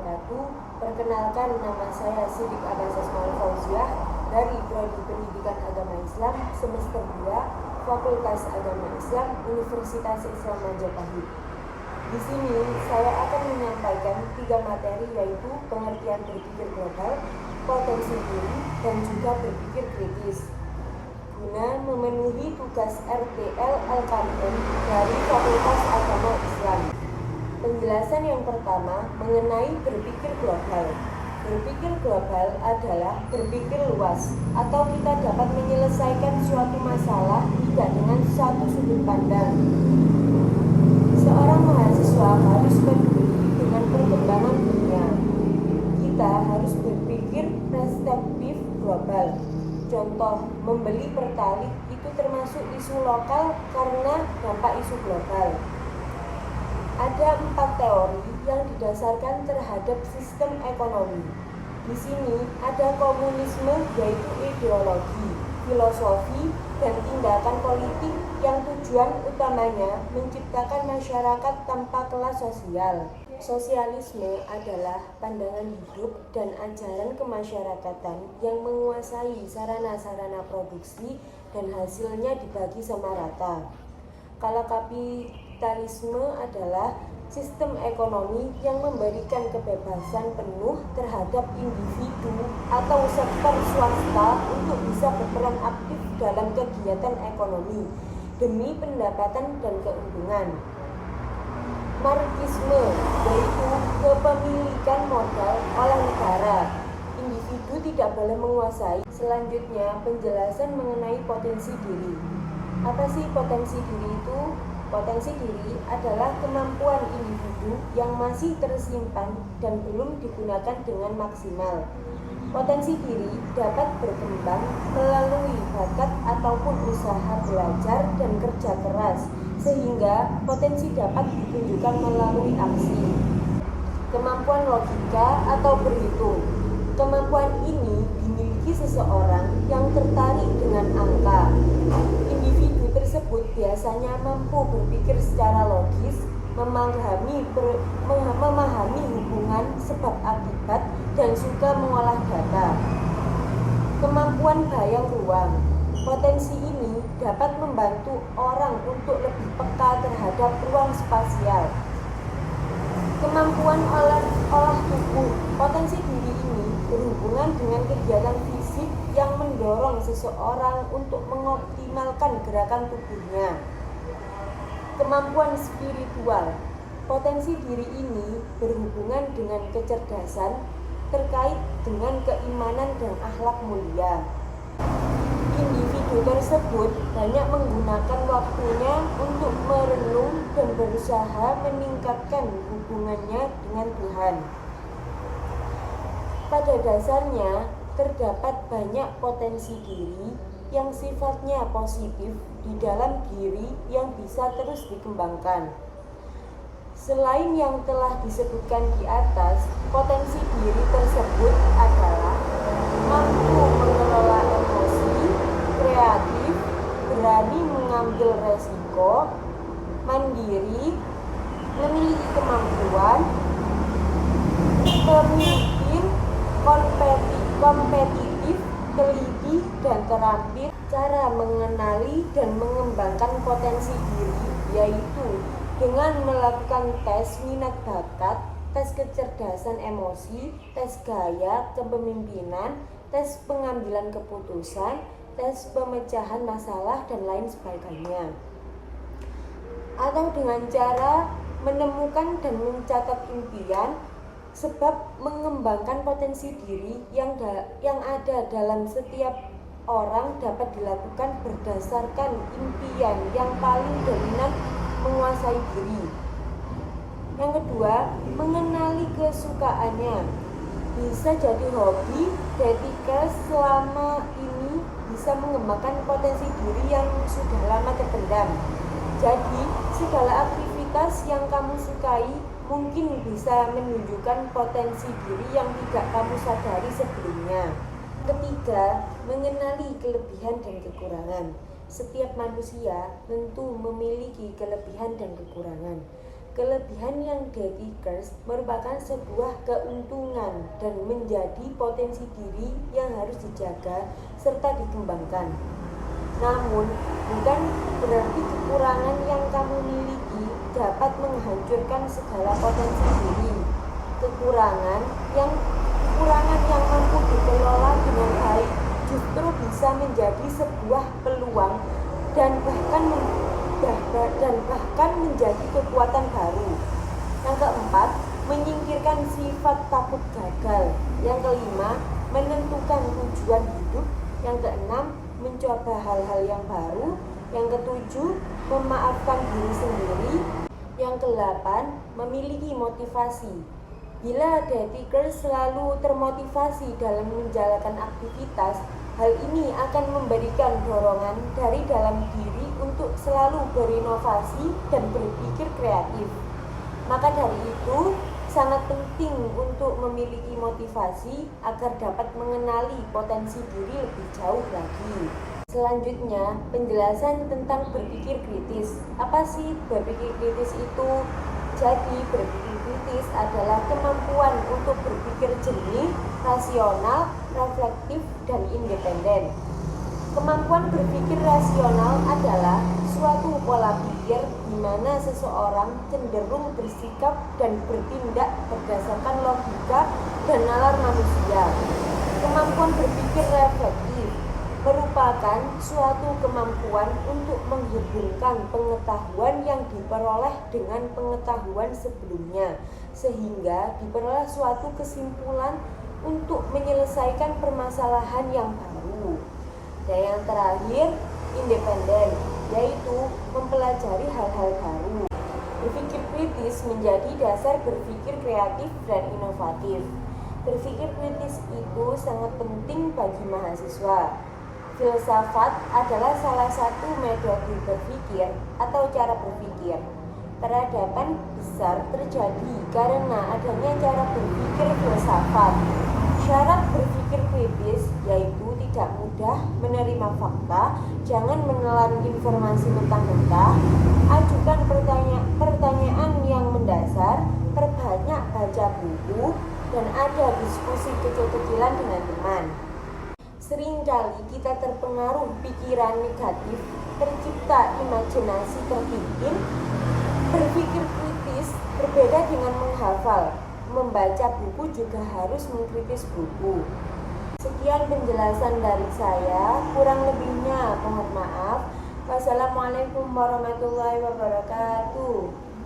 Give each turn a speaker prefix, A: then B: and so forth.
A: wabarakatuh. Perkenalkan, nama saya Siddiq Abasasmaul Fauziah dari Prodi Pendidikan Agama Islam semester 2 Fakultas Agama Islam Universitas Islam Majapahit. Di sini saya akan menyampaikan 3 materi, yaitu pengertian berpikir global, potensi diri, dan juga berpikir kritis, guna memenuhi tugas RTL LKM dari Fakultas Agama Islam. Penjelasan yang pertama mengenai berpikir global. Berpikir global adalah berpikir luas, atau kita dapat menyelesaikan suatu masalah tidak dengan satu sudut pandang. Seorang mahasiswa harus peduli dengan perkembangan dunia. Kita harus berpikir perspektif global. Contoh, membeli pertalite itu termasuk isu lokal karena dampak isu global. Ada 4 teori yang didasarkan terhadap sistem ekonomi. Di sini ada komunisme, yaitu ideologi, filosofi, dan tindakan politik yang tujuan utamanya menciptakan masyarakat tanpa kelas sosial. Sosialisme adalah pandangan hidup dan ajaran kemasyarakatan yang menguasai sarana-sarana produksi dan hasilnya dibagi sama rata. Kalau kapitalisme adalah sistem ekonomi yang memberikan kebebasan penuh terhadap individu atau sektor swasta untuk bisa berperan aktif dalam kegiatan ekonomi demi pendapatan dan keuntungan. Marxisme yaitu kepemilikan modal oleh negara. Individu tidak boleh menguasai. Selanjutnya, penjelasan mengenai potensi diri. Apa sih potensi diri itu? Potensi diri adalah kemampuan individu yang masih tersimpan dan belum digunakan dengan maksimal. Potensi diri dapat berkembang melalui bakat ataupun usaha belajar dan kerja keras, sehingga potensi dapat ditunjukkan melalui aksi. Kemampuan logika atau berhitung. Kemampuan ini dimiliki seseorang yang tertarik dengan angka. Individu tersebut biasanya mampu berpikir secara logis, memahami hubungan sebab akibat, dan suka mengolah data. Kemampuan bayang ruang. Potensi ini dapat membantu orang untuk lebih peka terhadap ruang spasial. Kemampuan olah tubuh. Potensi diri ini berhubungan dengan kegiatan fisik yang mendorong seseorang untuk mengoptimalkan gerakan tubuhnya. Kemampuan spiritual. Potensi diri ini berhubungan dengan kecerdasan terkait dengan keimanan dan akhlak mulia. Individu tersebut banyak menggunakan waktunya untuk merenung dan berusaha meningkatkan hubungannya dengan Tuhan. Pada dasarnya, terdapat banyak potensi diri yang sifatnya positif di dalam diri yang bisa terus dikembangkan. Selain yang telah disebutkan di atas, potensi diri tersebut adalah mampu mengelola emosi, kreatif, berani mengambil resiko, mandiri, memiliki kemampuan, pemimpin, kompetitif, teliti, dan terampil. Cara mengenali dan mengembangkan potensi diri yaitu dengan melakukan tes minat bakat, tes kecerdasan emosi, tes gaya kepemimpinan, tes pengambilan keputusan, tes pemecahan masalah, dan lain sebagainya. Atau dengan cara menemukan dan mencatat impian, sebab mengembangkan potensi diri yang ada dalam setiap orang dapat dilakukan berdasarkan impian yang paling dominan menguasai diri. Yang kedua, mengenali kesukaannya. Bisa jadi hobi ketika selama ini bisa mengembangkan potensi diri yang sudah lama terpendam. Jadi, segala aktivitas yang kamu sukai mungkin bisa menunjukkan potensi diri yang tidak kamu sadari sebelumnya. Ketiga, mengenali kelebihan dan kekurangan. Setiap manusia tentu memiliki kelebihan dan kekurangan. Kelebihan yang Detikers merupakan sebuah keuntungan dan menjadi potensi diri yang harus dijaga serta dikembangkan. Namun, bukan berarti kekurangan yang kamu miliki dapat menghancurkan segala potensi diri. Kekurangan yang mampu dikelola dengan baik justru bisa menjadi sebuah peluang dan bahkan menjadi kekuatan baru. Yang keempat, menyingkirkan sifat takut gagal. Yang kelima, menentukan tujuan hidup. Yang keenam, mencoba hal-hal yang baru. Yang ketujuh, memaafkan diri sendiri. Yang kedelapan, memiliki motivasi. Bila Detikers selalu termotivasi dalam menjalankan aktivitas, hal ini akan memberikan dorongan dari dalam diri untuk selalu berinovasi dan berpikir kreatif. Maka dari itu, sangat penting untuk memiliki motivasi agar dapat mengenali potensi diri lebih jauh lagi. Selanjutnya, penjelasan tentang berpikir kritis. Apa sih berpikir kritis itu? Jadi, berpikir kritis adalah kemampuan untuk berpikir jernih, rasional, reflektif, dan independen. Kemampuan berpikir rasional adalah suatu pola pikir di mana seseorang cenderung bersikap dan bertindak berdasarkan logika dan nalar manusia. Kemampuan berpikir reflektif merupakan suatu kemampuan untuk menghubungkan pengetahuan yang diperoleh dengan pengetahuan sebelumnya, sehingga diperoleh suatu kesimpulan untuk menyelesaikan permasalahan yang baru. Dan yang terakhir, independen, yaitu mempelajari hal-hal baru. Berpikir kritis menjadi dasar berpikir kreatif dan inovatif. Berpikir kritis itu sangat penting bagi mahasiswa. Filsafat adalah salah satu metode berpikir atau cara berpikir. Peradaban besar terjadi karena adanya cara berpikir filsafat. Syarat berpikir kritis yaitu tidak mudah menerima fakta, jangan menelan informasi mentah-mentah, ajukan pertanyaan yang mendasar, perbanyak baca buku, dan ada diskusi kecil-kecilan dengan teman. Seringkali kita terpengaruh pikiran negatif, tercipta imajinasi terpikir. Berpikir kritis berbeda dengan menghafal. Membaca buku juga harus mengkritis buku. Sekian penjelasan dari saya, kurang lebihnya mohon maaf. Wassalamualaikum warahmatullahi wabarakatuh.